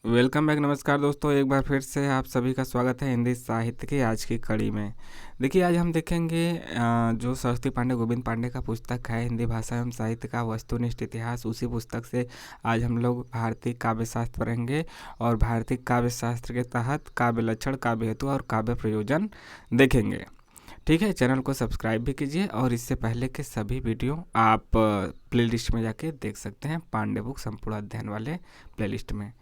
Welcome back. नमस्कार दोस्तों, एक बार फिर से आप सभी का स्वागत है हिंदी साहित्य की आज की कड़ी में। देखिए, आज हम देखेंगे जो सरस्वती पांडे गोविंद पांडे का पुस्तक है हिंदी भाषा एवं साहित्य का वस्तुनिष्ठ इतिहास। उसी पुस्तक से आज हम लोग भारतीय काव्य शास्त्र पढ़ेंगे और भारतीय काव्य शास्त्र के तहत काव्य लक्षण, काव्य हेतु और काव्य प्रयोजन देखेंगे। ठीक है, चैनल को सब्सक्राइब भी कीजिए और इससे पहले के सभी वीडियो आप प्लेलिस्ट में जाके देख सकते हैं, पांडे बुक संपूर्ण अध्ययन वाले प्लेलिस्ट में।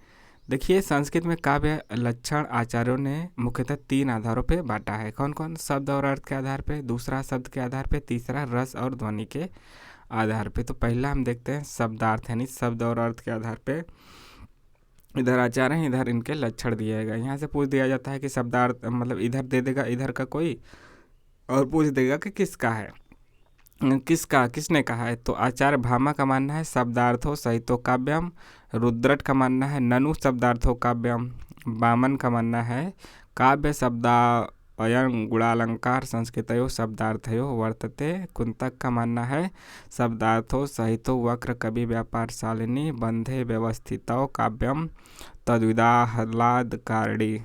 देखिए, संस्कृत में काव्य लक्षण आचार्यों ने मुख्यतः 3 आधारों पे बांटा है। कौन कौन? शब्द और अर्थ के आधार पे, दूसरा शब्द के आधार पे, तीसरा रस और ध्वनि के आधार पे। तो पहला हम देखते हैं शब्दार्थ, यानी शब्द और अर्थ के आधार पे। इधर आचार्य हैं, इधर इनके लक्षण दिया गया। यहाँ से पूछ दिया जाता है कि शब्दार्थ मतलब इधर दे देगा इधर का कोई, और पूछ देगा कि किसका है, किसने कहा है। तो आचार्य भामा का मानना है शब्दार्थो सहितो काव्यम, रुद्रट का मानना है ननु शब्दार्थो काव्यम, वामन का मानना है काव्य शब्दायन गुणालंकार संस्कृतयो शब्दार्थयो वर्तते, कुंतक का मानना है शब्दार्थो सहितो वक्र कवि व्यापार शालिनी बंधे व्यवस्थितो काव्यम तद्विदाहलाद कारणी।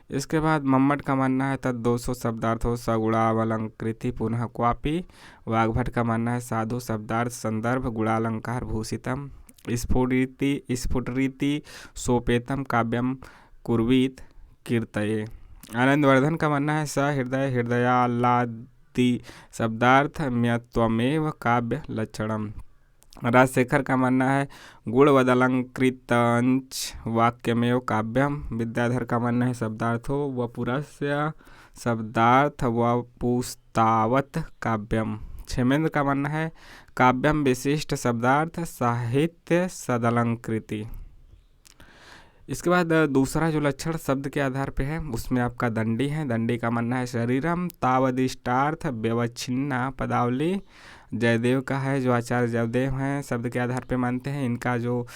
इसके बाद मम्मट का मानना है तद 200 शब्दार्थों सगुणावलंकृति पुनः क्वापि। वाग्भट का मानना है साधु शब्दार्थ संदर्भ गुणालंकार भूषितम स्फुटरीति सोपेतम काव्यम कुर्वीत कीर्तये। आनंदवर्धन का मानना है स हृदय हृदयालादि शब्दार्थ म्यत्वमेव काव्य लक्षणम। राजशेखर का मानना है गुणवदलंकृतंच वाक्यमेव काव्यम। विद्याधर का मानना है शब्दार्थो व पुरस्य शब्दार्थ व पुस्तावत काव्यम। क्षेमेंद्र का मानना है काव्यम विशिष्ट शब्दार्थ साहित्य सदलंकृति। इसके बाद दूसरा जो लक्षण शब्द के आधार पे है उसमें आपका दंडी है। दंडी का मानना है शरीरम तावदिष्टार्थ व्यवच्छिन्ना पदावली। जयदेव का है, जो आचार्य जयदेव हैं शब्द के आधार पे मानते हैं। इनका जो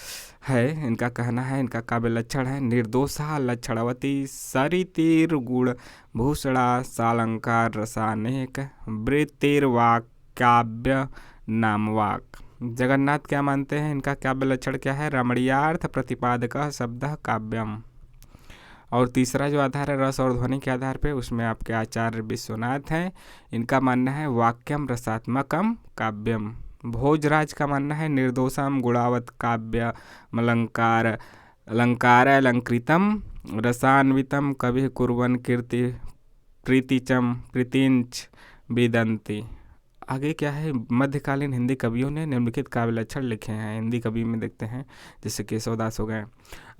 है, इनका कहना है, इनका काव्य लक्षण है निर्दोषा लक्षणवती सरितिर गुण भूषणा सालंकार रसानेक वृत्तिर्वाक्याव्य नामवाक। जगन्नाथ क्या मानते हैं, इनका काव्य लक्षण क्या है? रमणीयार्थ प्रतिपादक शब्द काव्यम। और तीसरा जो आधार है रस और ध्वनि के आधार पे, उसमें आपके आचार्य विश्वनाथ हैं। इनका मानना है वाक्यम रसात्मकम काव्यम। भोजराज का मानना है निर्दोषम गुणावत काव्य अलंकार अलंकृतम रसान्वितम कवि कुर्वन् कीर्ति प्रीतिचम प्रीतिंच विदंती। आगे क्या है, मध्यकालीन हिंदी कवियों ने निम्नलिखित काव्य लक्षण लिखे हैं। हिंदी कवि में देखते हैं जैसे केशवदास हो गए,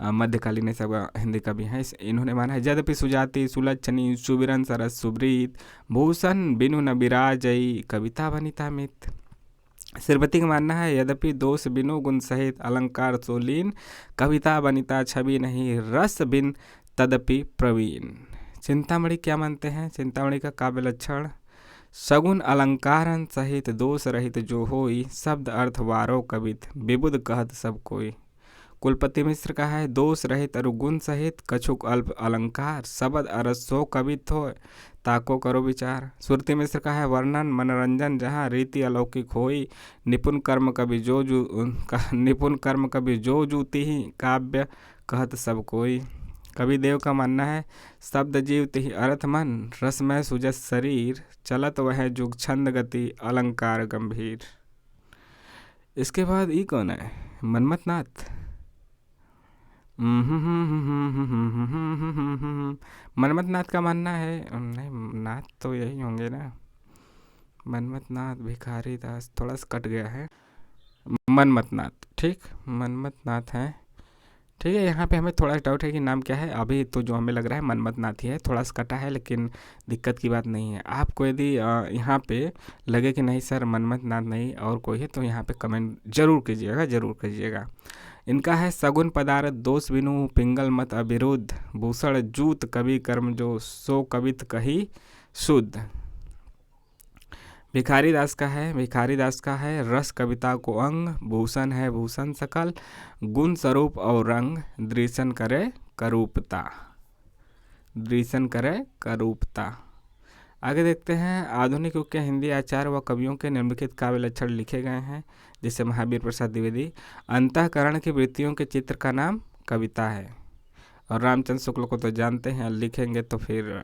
मध्यकालीन सब हिंदी कवि हैं। इन्होंने माना है यद्यपि सुजाति सुलक्षणी सुबिरन सरस सुब्रीत भूषण बिनु न विराजई कविता वनिता मित। श्रीमती का मानना है यद्यपि दोष बिनु गुण सहित अलंकार सोलीन कविता वनिता छवि नहीं रस बिन तदपि प्रवीण। चिंतामणि क्या मानते हैं? चिंतामणि का काव्य लक्षण सगुन अलंकारन सहित दोष रहित जो होई शब्द अर्थ वारो कवित विबुध कहत सब कोई। कुलपति मिश्र का है दोष रहित अरुगुण सहित कछुक अल्प अलंकार शब्द अरस सो कवित हो ताको करो विचार। सुरती मिश्र का है वर्णन मनोरंजन जहाँ रीति अलौकिक होई निपुण कर्म कवि जो जूती ही काव्य कहत सब कोई। कवि देव का मानना है शब्द जीव तिहि अर्थ मन रसमय सुजस शरीर चलत वह जुग छंद गति अलंकार गंभीर। इसके बाद ये कौन है? मनमथ नाथ। मनमथ नाथ का मानना है, नहीं नाथ तो यही होंगे ना, मनमथ नाथ भिखारी दास, थोड़ा सा कट गया है, मनमथ नाथ। ठीक, मनमथ नाथ हैं। ठीक है, यहाँ पे हमें थोड़ा डाउट है कि नाम क्या है। अभी तो जो हमें लग रहा है मनमथ नाथ ही है, थोड़ा सा कटा है लेकिन दिक्कत की बात नहीं है। आपको यदि यहाँ पे लगे कि नहीं सर मनमथ नाथ नहीं और कोई है, तो यहाँ पे कमेंट जरूर कीजिएगा। इनका है सगुन पदार्थ दोष बिनु पिंगल मत अविरुद्ध भूषण जूत कवि कर्म जो सो कवित कही शुद्ध। भिखारी दास का है रस कविता को अंग भूषण है भूषण सकल गुण स्वरूप और रंग दृशन करे करूपता। आगे देखते हैं आधुनिक युग के हिंदी आचार्य व कवियों के निम्नलिखित काव्य लक्षण लिखे गए हैं। जैसे महावीर प्रसाद द्विवेदी। अंतःकरण की वृत्तियों के चित्र का नाम कविता है। और रामचंद्र शुक्ल को तो जानते हैं, लिखेंगे तो फिर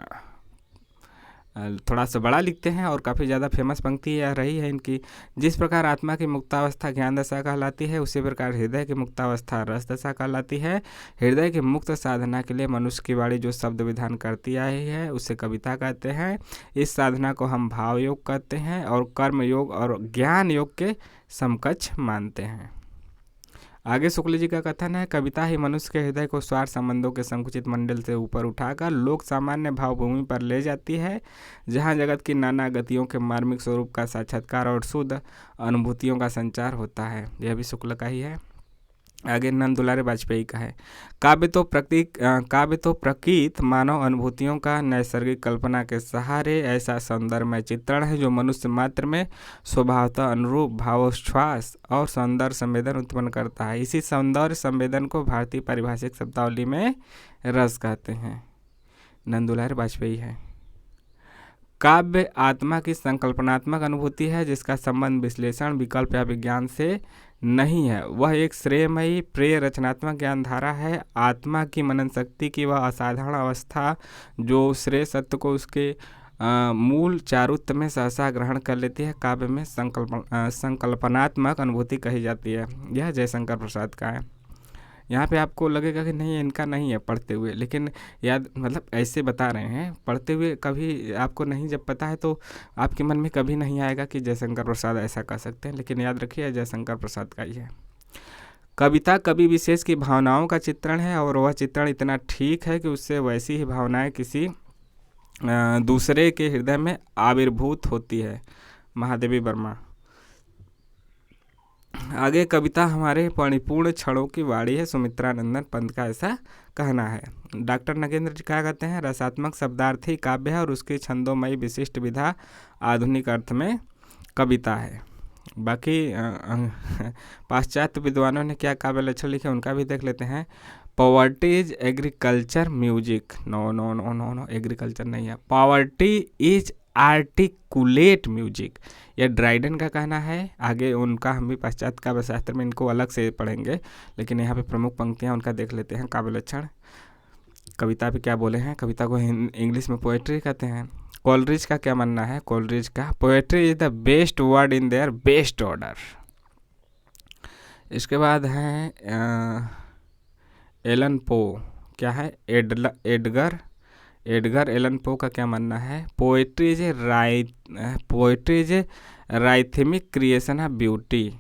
थोड़ा सा बड़ा लिखते हैं और काफ़ी ज़्यादा फेमस पंक्ति यह रही है इनकी। जिस प्रकार आत्मा की मुक्तावस्था ज्ञान दशा कहलाती है, उसी प्रकार हृदय की मुक्तावस्था रस दशा कहलाती है। हृदय की मुक्त साधना के लिए मनुष्य की वाणी जो शब्द विधान करती आई है उसे कविता कहते हैं। इस साधना को हम भाव योग कहते हैं और कर्म योग और ज्ञान योग के समकक्ष मानते हैं। आगे शुक्ल जी का कथन है, कविता ही मनुष्य के हृदय को स्वार्थ संबंधों के संकुचित मंडल से ऊपर उठाकर लोक सामान्य भावभूमि पर ले जाती है, जहाँ जगत की नाना गतियों के मार्मिक स्वरूप का साक्षात्कार और शुद्ध अनुभूतियों का संचार होता है। यह भी शुक्ल का ही है। आगे नंद दुलारे वाजपेयी का है, काव्य तो प्रकृत मानव अनुभूतियों का नैसर्गिक कल्पना के सहारे ऐसा सौंदर्यमय चित्रण है जो मनुष्य मात्र में स्वभावतः अनुरूप भावोच्छ्वास और सौंदर्य संवेदन उत्पन्न करता है। इसी सौंदर्य संवेदन को भारतीय पारिभाषिक शब्दावली में रस कहते हैं। नंद दुलारे वाजपेयी है। काव्य आत्मा की संकल्पनात्मक अनुभूति है जिसका संबंध विश्लेषण, विकल्प या विज्ञान से नहीं है। वह एक श्रेयमयी प्रिय रचनात्मक ज्ञान धारा है। आत्मा की मनन शक्ति की वह असाधारण अवस्था जो श्रेय सत्य को उसके मूल चारुत्व में सहसा ग्रहण कर लेती है, काव्य में संकल्पनात्मक अनुभूति कही जाती है। यह जयशंकर प्रसाद का है। यहाँ पे आपको लगेगा कि नहीं इनका नहीं है पढ़ते हुए, लेकिन याद मतलब ऐसे बता रहे हैं, पढ़ते हुए कभी आपको नहीं जब पता है तो आपके मन में कभी नहीं आएगा कि जयशंकर प्रसाद ऐसा कर सकते हैं, लेकिन याद रखिए जयशंकर प्रसाद का ही है। कविता कवि विशेष की भावनाओं का चित्रण है और वह चित्रण इतना ठीक है कि उससे वैसी ही भावनाएं किसी दूसरे के हृदय में आविर्भूत होती है। महादेवी वर्मा। आगे कविता हमारे परिपूर्ण क्षणों की वाणी है, सुमित्रा नंदन पंत का ऐसा कहना है। डॉक्टर नगेंद्र जी क्या कहते हैं, रसात्मक शब्दार्थी काव्य है और उसकी छंदोमयी विशिष्ट विधा आधुनिक अर्थ में कविता है। बाकी पाश्चात्य विद्वानों ने क्या काव्य लक्षण लिखे उनका भी देख लेते हैं। Poverty is agriculture music, no no no no no, agriculture नहीं है। पॉवर्टी इज आर्टिकुलेट म्यूजिक, यह ड्राइडन का कहना है। आगे उनका हम भी पाश्चात्य काव्य शास्त्र में इनको अलग से पढ़ेंगे, लेकिन यहाँ पे प्रमुख पंक्तियाँ उनका देख लेते हैं। काव्य लक्षण कविता पे क्या बोले हैं, कविता को इंग्लिश में पोएट्री कहते हैं। कोलरिज का क्या मानना है, कोलरिज का poetry is the best word in their best order. इसके बाद है एलन पो, क्या है, एडगर एलन पो का क्या मानना है, poetry is a rhythmic creation of beauty,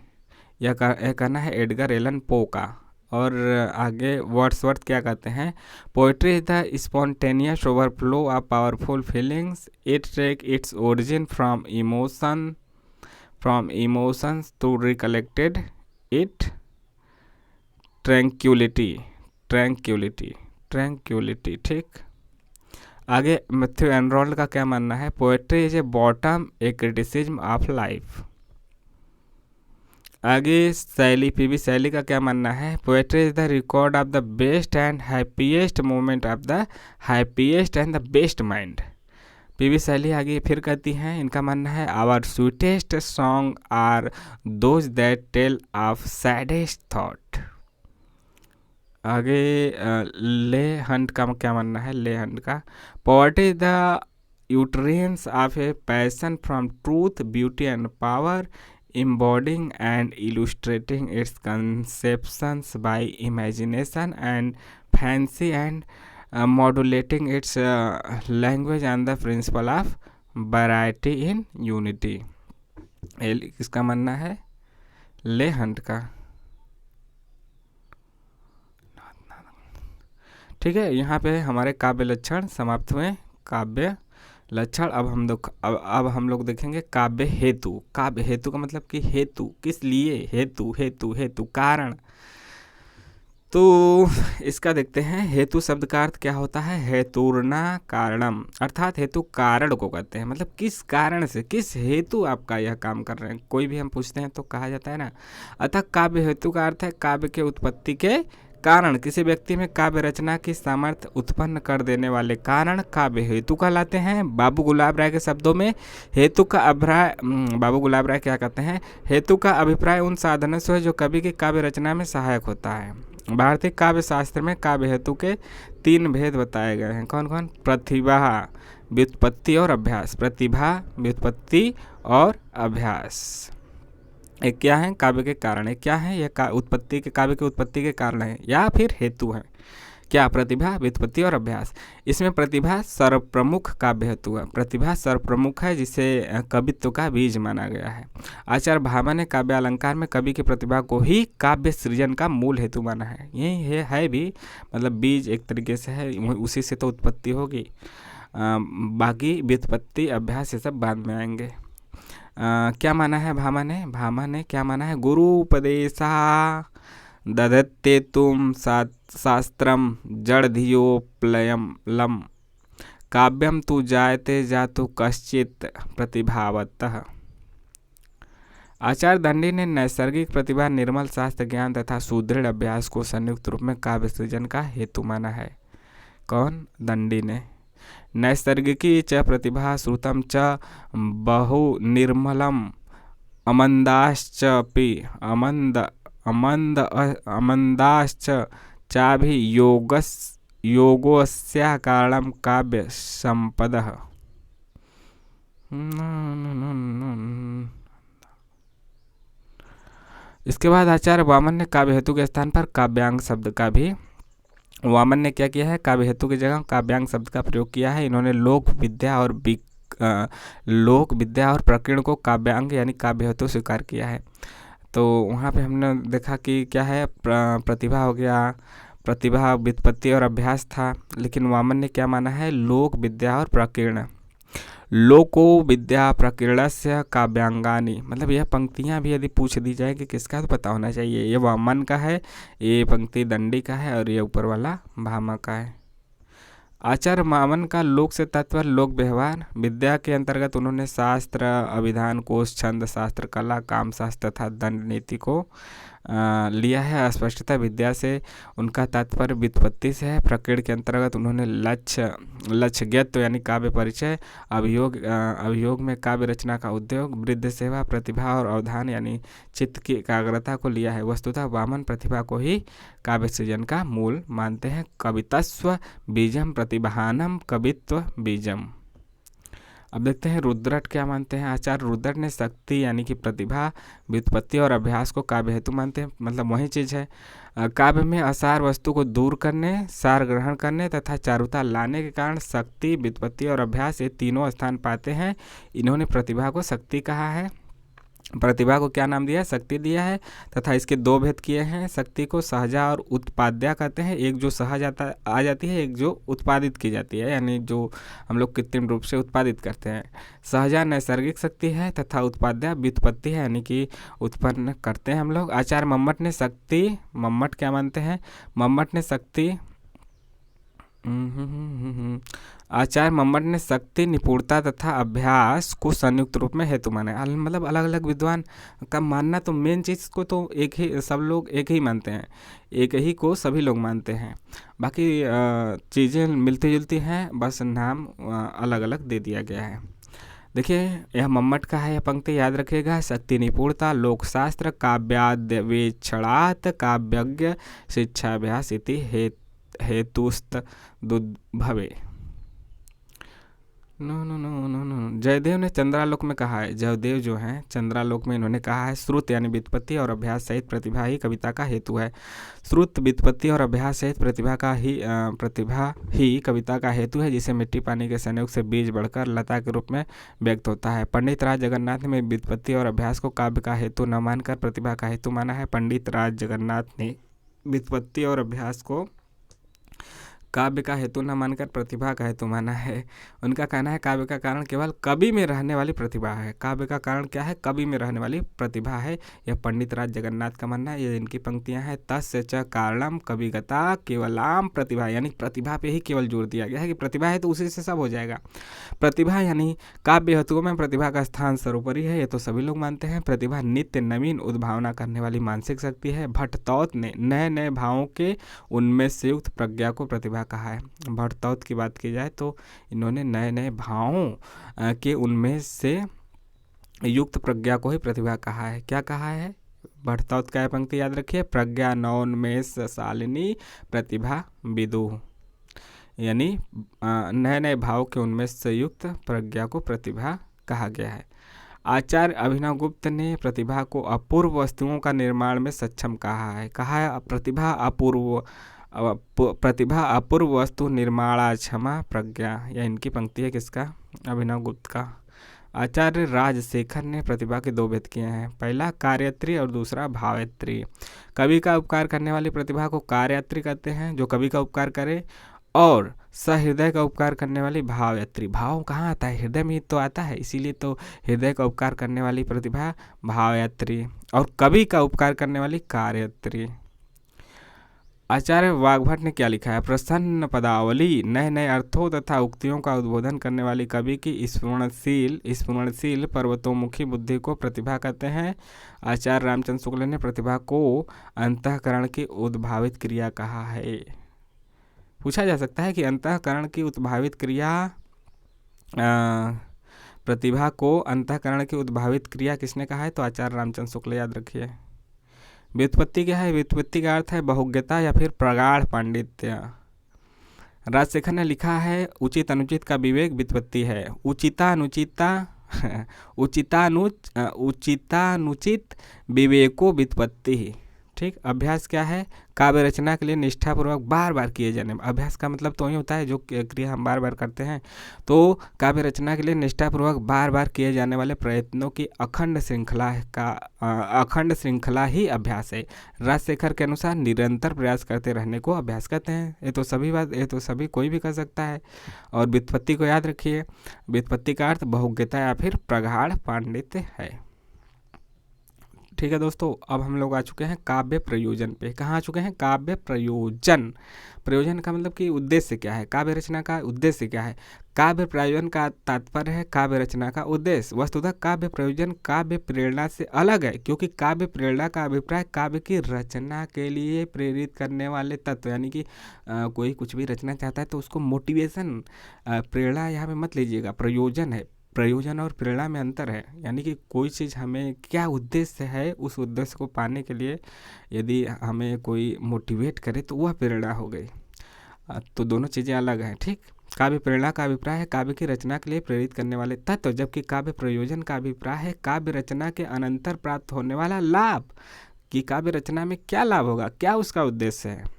यह कहना है एडगर एलन पो का। और आगे वर्ड्सवर्थ क्या कहते हैं, poetry is the spontaneous overflow of powerful feelings, it take its origin from emotions to recollected it tranquillity, ठीक। आगे मैथ्यू एनरोल्ड का क्या मानना है, poetry is a bottom a criticism of life. आगे शैली, पीवी शैली का क्या मानना है, poetry is the record of the best and happiest moment of the happiest and the best mind. PV Shelley आगे फिर कहती हैं, इनका मानना है our sweetest song are those that tell of saddest thought. आगे ले हंट का क्या मानना है, ले हंट का poverty is the utterance of a passion from truth beauty and power, embodying and illustrating its conceptions by imagination and fancy and modulating its language and the principle of variety in unity। किसका मानना है, Leigh Hunt का, ठीक है। यहाँ पे हमारे काव्य लक्षण समाप्त हुए। काव्य लक्षण अब हम लोग देखेंगे काव्य हेतु। काव्य हेतु का मतलब कि हेतु किस लिए, हेतु कारण। तो इसका देखते हैं, हेतु शब्द का अर्थ क्या होता है, हेतुर्ना कारणम, अर्थात हेतु कारण को कहते हैं, मतलब किस कारण से, किस हेतु आपका यह काम कर रहे हैं। कोई भी हम पूछते हैं तो कहा जाता है ना, अतः काव्य हेतु का अर्थ है काव्य के उत्पत्ति के कारण किसी व्यक्ति में काव्य रचना की सामर्थ्य उत्पन्न कर देने वाले कारण काव्य हेतु कहलाते हैं। बाबू गुलाब राय के शब्दों में हेतु का अभिप्राय, बाबू गुलाब राय क्या कहते हैं, हेतु का अभिप्राय उन साधनों से है जो कवि की काव्य रचना में सहायक होता है। भारतीय काव्य शास्त्र में काव्य हेतु के 3 भेद बताए गए हैं। कौन कौन? प्रतिभा, व्युत्पत्ति और अभ्यास। प्रतिभा, व्युत्पत्ति और अभ्यास। एक क्या है? काव्य के कारण। एक क्या है? यह उत्पत्ति के, काव्य की उत्पत्ति के कारण है या फिर हेतु है। क्या? प्रतिभा, व्युत्पत्ति और अभ्यास। इसमें प्रतिभा सर्वप्रमुख काव्य हेतु है। प्रतिभा सर्वप्रमुख है जिसे कवित्व का बीज माना गया है। आचार्य भामा ने काव्य अलंकार में कवि की प्रतिभा को ही काव्य सृजन का मूल हेतु माना है। यही है भी, मतलब बीज एक तरीके से है, उसी से तो उत्पत्ति होगी। बाकी व्युत्पत्ति, अभ्यास ये सब बाद में आएंगे। क्या माना है भामा ने? भामा ने क्या माना है? गुरु उपदेशा दधत्ते तुम शास्त्रम जड़ धियो प्लयम लम काव्यम तु जायते जातु कश्चित प्रतिभावतः। आचार्य दंडी ने नैसर्गिक प्रतिभा, निर्मल शास्त्र ज्ञान तथा सुदृढ़ अभ्यास को संयुक्त रूप में काव्य सृजन का हेतु माना है। कौन? दंडी ने। नैसर्गिकी च प्रतिभा श्रुतम च बहु निर्मलम अमंदाश्चपि अमंदाश्च चाभि योगोस्या कारणम काव्य संपदः। इसके बाद आचार्य वामन ने काव्य हेतु के स्थान पर काव्यांग शब्द का भी, वामन ने क्या किया है? काव्य हेतु की जगह काव्यांग शब्द का प्रयोग किया है। इन्होंने लोक विद्या और प्रकीर्ण को काव्यांग यानी काव्य हेतु स्वीकार किया है। तो वहाँ पे हमने देखा कि क्या है, प्रतिभा हो गया, प्रतिभा, व्युत्पत्ति और अभ्यास था। लेकिन वामन ने क्या माना है? लोक विद्या और प्रकीर्ण। लोको विद्या प्रकीर्णस्य काव्यांगानी, मतलब यह पंक्तियाँ भी यदि पूछ दी जाए कि किसका, तो पता होना चाहिए ये वामन का है, ये पंक्ति दंडी का है और ये ऊपर वाला भामा का है। आचार्य वामन का लोक से तात्पर्य लोक व्यवहार विद्या के अंतर्गत उन्होंने शास्त्र, अभिधान, कोश, छंद शास्त्र, कला, काम शास्त्र तथा दंड नीति को लिया है। अस्पष्टता विद्या से उनका तात्पर्य व्युत्पत्ति से है। प्रकीर्ण के अंतर्गत उन्होंने लक्ष्यज्ञत्व यानी काव्य परिचय, अभियोग में काव्य रचना का उद्योग, वृद्ध सेवा, प्रतिभा और अवधान यानी चित्त की एकाग्रता को लिया है। वस्तुतः वामन प्रतिभा को ही काव्य सृजन का मूल मानते हैं। कवितस्व बीजम प्रतिभानम कवित्व बीजम। अब देखते हैं रुद्रट क्या मानते हैं। आचार्य रुद्रट ने शक्ति यानी कि प्रतिभा, व्युत्पत्ति और अभ्यास को काव्य हेतु मानते हैं। मतलब वही चीज़ है, काव्य में असार वस्तु को दूर करने, सार ग्रहण करने तथा चारुता लाने के कारण शक्ति, व्युत्पत्ति और अभ्यास ये तीनों स्थान पाते हैं। इन्होंने प्रतिभा को शक्ति कहा है, प्रतिभा को क्या नाम दिया है? शक्ति दिया है। तथा इसके 2 भेद किए हैं। शक्ति को सहजा और उत्पाद्या कहते हैं। एक जो सहज आ जाती है, एक जो उत्पादित की जाती है, यानी जो हम लोग कृत्रिम रूप से उत्पादित करते हैं। सहजा नैसर्गिक शक्ति है तथा उत्पाद्या व्युत्पत्ति है, यानी कि उत्पन्न करते हैं हम लोग। आचार्य मम्मट ने शक्ति, मम्मट क्या मानते हैं? मम्मट ने शक्ति, आचार्य मम्मट ने शक्ति, निपुणता तथा अभ्यास को संयुक्त रूप में हेतु माना है। मतलब अलग अलग विद्वान का मानना, तो मेन चीज़ को तो एक ही, सब लोग एक ही मानते हैं, एक ही को सभी लोग मानते हैं। बाकी चीज़ें मिलती जुलती हैं, बस नाम अलग अलग दे दिया गया है। देखिए यह मम्मट का है, यह पंक्ति याद रखिएगा। शक्ति, निपुणता, लोकशास्त्र, काव्याद्वेक्षणात् काव्यज्ञ शिक्षाभ्यास इति हेतुस्तदुद्भवे। नो। जयदेव ने चंद्रालोक में कहा है, जयदेव जो हैं चंद्रालोक में इन्होंने कहा है, श्रुत यानी व्युत्पत्ति और अभ्यास सहित प्रतिभा ही कविता का हेतु है। श्रुत, व्युत्पत्ति और अभ्यास सहित प्रतिभा ही कविता का हेतु है, जिसे मिट्टी पानी के संयोग से बीज बढ़कर लता के रूप में व्यक्त होता है। पंडित राज जगन्नाथ ने व्युत्पत्ति और अभ्यास को काव्य का हेतु न मानकर प्रतिभा का हेतु माना है। पंडित राज जगन्नाथ ने व्युत्पत्ति और अभ्यास को काव्य का हेतु न मानकर प्रतिभा का हेतु माना है। उनका कहना है काव्य का कारण केवल कवि में रहने वाली प्रतिभा है। काव्य का कारण क्या है? कवि में रहने वाली प्रतिभा है। यह पंडित राज जगन्नाथ का मानना है। ये इनकी पंक्तियां हैं। तस्य च कारणम कविगता केवलाम प्रतिभा, यानी प्रतिभा पे ही केवल जोर दिया गया है कि प्रतिभा है तो उसी से सब हो जाएगा। प्रतिभा यानी काव्य हेतुओं में प्रतिभा का स्थान सर्वोपरि है, ये तो सभी लोग मानते हैं। प्रतिभा नित्य नवीन उद्भावना करने वाली मानसिक शक्ति है। भट्टतौत ने नए नए भावों के उनमें से युक्त प्रज्ञा को प्रतिभा कहा है। भट्टतौत की बात की जाए तो इन्होंने नए नए भावों के उनमें से युक्त प्रज्ञा को ही प्रतिभा कहा है। क्या कहा है? भट्टतौत का पंक्ति याद रखिए, प्रज्ञा नवोन्मेष शालिनी प्रतिभा विदुः, यानी नए नए भाव के उनमें से युक्त प्रज्ञा को प्रतिभा कहा गया है। आचार्य अभिनव गुप्त ने प्रतिभा को अपूर्व वस्तुओं का निर्माण में सक्षम कहा है। प्रतिभा अपूर्व वस्तु निर्माणा क्षमा प्रज्ञा, यह इनकी पंक्ति है। किसका? अभिनव गुप्त का। आचार्य राजशेखर ने प्रतिभा के दो भेद किए हैं, पहला कार्यत्री और दूसरा भावत्री। कवि का उपकार करने वाली प्रतिभा को कार्यत्री कहते हैं, जो कवि का उपकार करे, और सहृदय का उपकार करने वाली भावयत्री। भाव कहाँ आता है? हृदय में तो आता है, इसीलिए तो हृदय का उपकार करने वाली प्रतिभा भावयत्री, और कवि का उपकार करने वाली कार्यत्री। आचार्य वाग्भट ने क्या लिखा है? प्रसन्न पदावली नए नए अर्थों तथा उक्तियों का उद्बोधन करने वाली कवि की स्फुरणशील पर्वतोमुखी बुद्धि को प्रतिभा कहते हैं। आचार्य रामचंद्र शुक्ल ने प्रतिभा को अंतःकरण की उद्भावित क्रिया कहा है। पूछा जा सकता है कि अंतःकरण की उद्भावित क्रिया, प्रतिभा को अंतःकरण की उद्भावित क्रिया किसने कहा है? तो आचार्य रामचंद्र शुक्ल, याद रखिए। व्युत्पत्ति क्या है? व्युत्पत्ति का अर्थ है बहुज्ञता या फिर प्रगाढ़ पांडित्य। राजशेखर ने लिखा है उचित अनुचित का विवेक व्युत्पत्ति है। उचितानुचित विवेको व्युत्पत्ति। ठीक। अभ्यास क्या है? काव्य रचना के लिए निष्ठापूर्वक बार बार किए जाने। अभ्यास का मतलब तो ही होता है जो क्रिया हम बार बार करते हैं। तो काव्य रचना के लिए निष्ठापूर्वक बार बार किए जाने वाले प्रयत्नों की अखंड श्रृंखला ही अभ्यास है। राजशेखर के अनुसार निरंतर प्रयास करते रहने को अभ्यास कहते हैं। ये तो सभी कोई भी कर सकता है। और व्युत्पत्ति को याद रखिए, व्युत्पत्ति का अर्थ बहुज्ञता या फिर प्रगाढ़ पांडित्य है। ठीक है दोस्तों, अब हम लोग आ चुके हैं काव्य प्रयोजन पे। कहाँ आ चुके हैं? काव्य प्रयोजन। प्रयोजन का मतलब कि उद्देश्य क्या है? काव्य रचना का उद्देश्य क्या है? काव्य प्रयोजन का तात्पर्य है काव्य रचना का उद्देश्य। वस्तुतः काव्य प्रयोजन काव्य प्रेरणा से अलग है, क्योंकि काव्य प्रेरणा का अभिप्राय काव्य की रचना के लिए प्रेरित करने वाले तत्व, यानी कि कोई कुछ भी रचना चाहता है तो उसको मोटिवेशन, प्रेरणा यहाँ पे मत लीजिएगा, प्रयोजन है। प्रयोजन और प्रेरणा में अंतर है, यानी कि कोई चीज़ हमें क्या उद्देश्य है, उस उद्देश्य को पाने के लिए यदि हमें कोई मोटिवेट करे तो वह प्रेरणा हो गई। तो दोनों चीज़ें अलग हैं। ठीक। काव्य प्रेरणा का अभिप्राय है काव्य की रचना के लिए प्रेरित करने वाले तत्व, जबकि काव्य प्रयोजन का अभिप्राय है काव्य रचना के अनंतर प्राप्त होने वाला लाभ, कि काव्य रचना में क्या लाभ होगा, क्या उसका उद्देश्य है।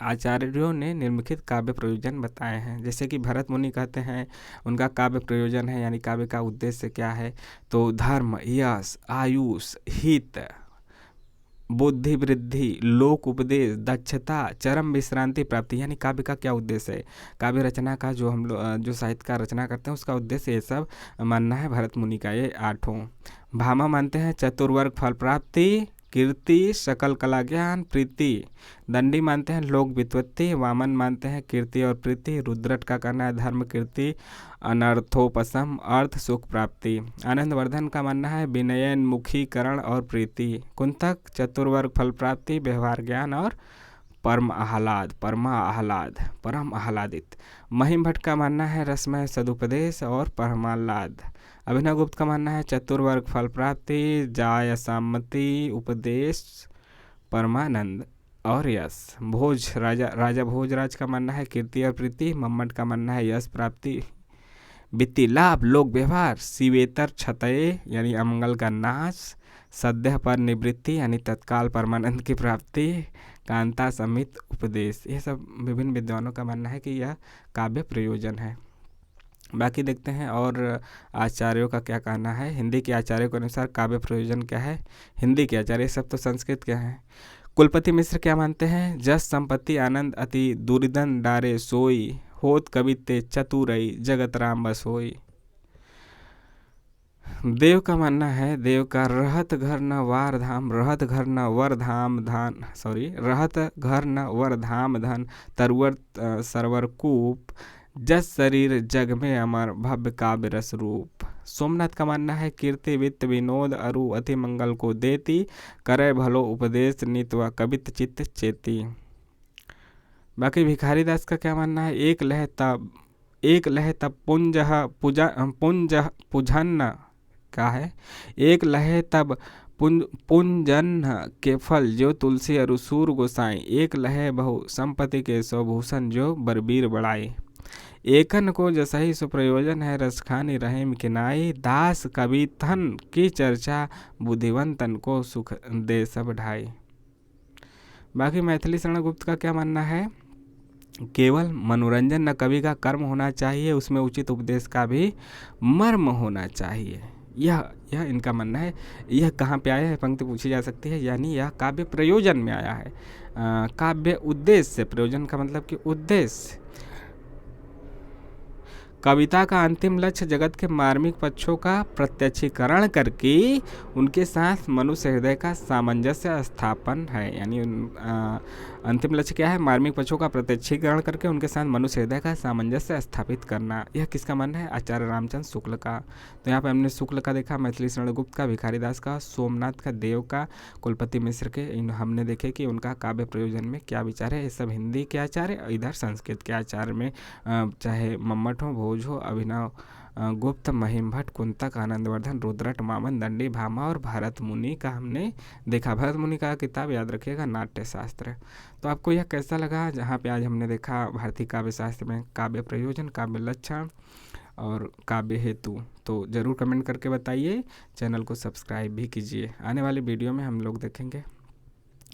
आचार्यों ने निम्नलिखित काव्य प्रयोजन बताए हैं। जैसे कि भरत मुनि कहते हैं उनका काव्य प्रयोजन है, यानी काव्य का उद्देश्य क्या है, तो धर्म, यश, आयुष, हित, बुद्धि वृद्धि, लोक उपदेश, दक्षता, चरम विश्रांति प्राप्ति। यानी काव्य का क्या उद्देश्य है, काव्य रचना का जो हम लोग जो साहित्य का रचना करते हैं उसका उद्देश्य ये सब मानना है भरत मुनि का। ये आठों। भामा मानते हैं चतुर्वर्ग फल प्राप्ति, कीर्ति, सकल कला ज्ञान, प्रीति। दंडी मानते हैं लोक व्युत्पत्ति। वामन मानते हैं कीर्ति और प्रीति। रुद्रट का कहना है धर्म कीर्ति, अनर्थोपशम, अर्थ सुख प्राप्ति। आनंदवर्धन का मानना है विनयोन्मुखीकरण और प्रीति। कुंतक चतुर्वर्ग फल प्राप्ति, व्यवहार ज्ञान और परम आह्लादित। महिम भट्ट का मानना है रसमय सदुपदेश और परमाह्लाद। अभिनव गुप्त का मानना है चतुर्वर्ग फल प्राप्ति, जाय सम्मति, उपदेश, परमानंद और यश। राजा भोजराज का मानना है कीर्ति और प्रीति। मम्मट का मानना है यश प्राप्ति, वित्तीय लाभ, लोक व्यवहार, शिवेतर क्षतये यानी अमंगल का नाश, सद्य पर निवृत्ति यानी तत्काल परमानंद की प्राप्ति, कांता समित उपदेश। ये सब विभिन्न विद्वानों का मानना है कि यह काव्य प्रयोजन है। बाकी देखते हैं और आचार्यों का क्या कहना है। हिंदी के आचार्यों के अनुसार काव्य प्रयोजन क्या है। हिंदी के आचार्य, सब तो संस्कृत के हैं। कुलपति मिश्र क्या मानते हैं? जस संपत्ति आनंद अति दुर्दन डारे सोई, होत कविते चतुरई जगत राम बस होई। देव का मानना है, देव का रहत घर न वार धाम, रहत घर न वर धाम धान, रहत घर न वर धाम धन, तरवर सरवर कूप, जस शरीर जग में अमर भव्य काव्य रस रूप। सोमनाथ का मानना है, कीर्ति वित्त विनोद अरु अति मंगल को देती, करे भलो उपदेश नित व कवित चित्त चेती। बाकी भिखारी दास का क्या मानना है? एक लह तब पुंज पुजन्न क्या है? एक लहे तब पुंजन के फल जो तुलसी अरुसूर गोसाई, एक लहे बहु संपत्ति के स्वभूषण जो बरबीर बढ़ाई। एकन को जसही सुप्रयोजन है रसखानी रहीम किनाई, दास कवि धन की चर्चा बुद्धिवंतन को सुख दे सब ढाई। बाकी मैथिली शरण गुप्त का क्या मानना है? केवल मनोरंजन न कवि का कर्म होना चाहिए, उसमें उचित उपदेश का भी मर्म होना चाहिए। यह इनका मानना है। यह कहाँ पे आया है पंक्ति पूछी जा सकती है, यानी यह काव्य प्रयोजन में आया है। काव्य उद्देश्य, प्रयोजन का मतलब कि उद्देश्य। कविता का अंतिम लक्ष्य जगत के मार्मिक पक्षों का प्रत्यक्षीकरण करके उनके साथ मनुष्य हृदय का सामंजस्य स्थापन है। यानी अंतिम लक्ष्य क्या है? मार्मिक पक्षों का प्रत्यक्षीकरण करके उनके साथ मनुष्य हृदय का सामंजस्य स्थापित करना। यह किसका मानना है? आचार्य रामचंद्र शुक्ल का। तो यहाँ पे हमने शुक्ल का देखा, मैथिली शरण गुप्त का, भिखारी दास का, सोमनाथ का, देव का, कुलपति मिश्र के। हमने देखे कि उनका काव्य प्रयोजन में क्या विचार है। ये सब हिंदी के आचार्य, इधर संस्कृत के आचार्य में चाहे मम्मट हो, भोज हो, अभिनव गुप्त, महिम भट्ट, कुंतक, आनंदवर्धन, रुद्रट, मामन, दंडी, भामा और भरत मुनि का हमने देखा। भरत मुनि का किताब याद रखिएगा, नाट्य शास्त्र। तो आपको यह कैसा लगा? जहाँ पे आज हमने देखा भारतीय काव्य शास्त्र में काव्य प्रयोजन, काव्य लक्षण और काव्य हेतु। तो ज़रूर कमेंट करके बताइए, चैनल को सब्सक्राइब भी कीजिए। आने वाले वीडियो में हम लोग देखेंगे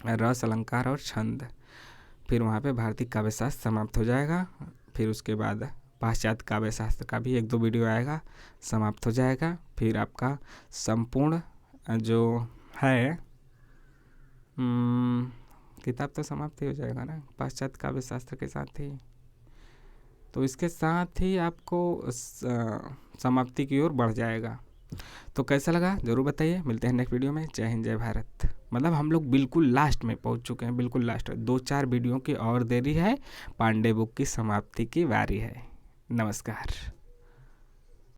रस, अलंकार और छंद। फिर वहाँ पे भारतीय काव्य शास्त्र समाप्त हो जाएगा। फिर उसके बाद पाश्चात्य काव्य शास्त्र का भी 1-2 वीडियो आएगा, समाप्त हो जाएगा। फिर आपका संपूर्ण जो है किताब तो समाप्त ही हो जाएगा ना पाश्चात्य काव्य शास्त्र के साथ ही। तो इसके साथ ही आपको समाप्ति की ओर बढ़ जाएगा। तो कैसा लगा ज़रूर बताइए। मिलते हैं नेक्स्ट वीडियो में। जय हिंद, जय भारत। मतलब हम लोग बिल्कुल लास्ट में पहुंच चुके हैं, बिल्कुल लास्ट। 2-4 वीडियो की और देरी है, पांडे बुक की समाप्ति की बारी है। नमस्कार।